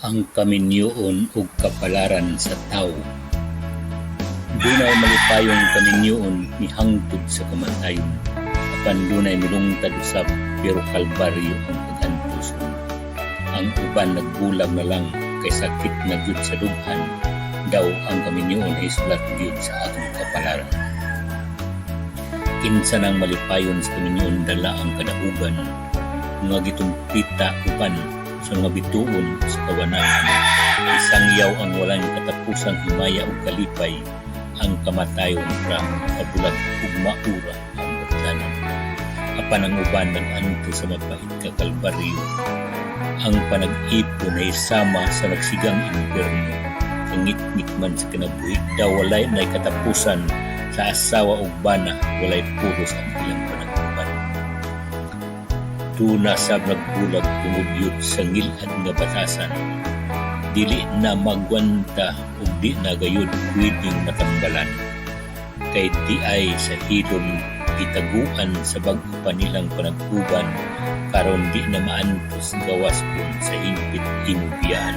Ang kaminyoon ug kapalaran sa tawo. Dunay malipayong kaminyoon mihangtod sa kamatayon, apan dunay milungtad usab pero kalbaryo ang pag-antuson. Ang uban nagbulag na lang kay sakit na gyud sa dughan, daw ang kaminyoon ay sulat gyud sa atong kapalaran. Kinsa nang malipayon sa kaminyoon dala ang kadaugan, nga gitumpita uban sa mga bituon sa kawanan. Isang yaw ang walang katapusang himaya o kalipay, ang kamatayon ra kabulag ug maura ang butlanan. Apan ang uban nag-anto sa mapait ka kalbaryo, ang panag-ipon ay sama sa nagsigang impyerno. Kangit-ngit man sa kinabuhi, daw walay nay katapusan sa asawa ug bana, walay puros ang ilang panag-uban. Tuna sab nagbulag tungod yun sa ngilad nga batasan, dili na magwanta ug di na gayud pwedeng matambalan, kay di ay sa hilom itaguan sa bag-o pa nilang panag-uban, karon di na maantos gawas kun sa hingpit inubiyan.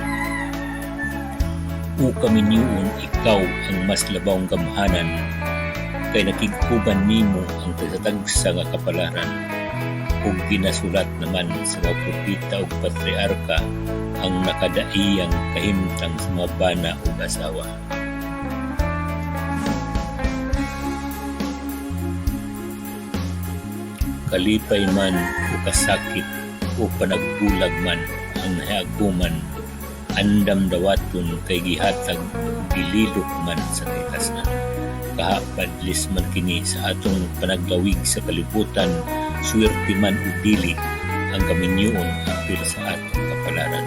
O kaminyoon, ikaw ang mas labawng gamhanan, kay nakiguban nimo ang tagatagsa nga kapalaran, ug ginasulat naman sa mga propeta ug patriarka ang nakadaiyang kahimtang sa mga bana ug asawa. Kalipay man o kasakit o panagbulag man ang nahiaguman, andam dawaton kay gihatag gililok man sa kaitasnan. Kahapadlis man kini sa atong panaglawig sa kalibutan, swerte man o dili, ang kaminyoon apil sa atong kapalaran.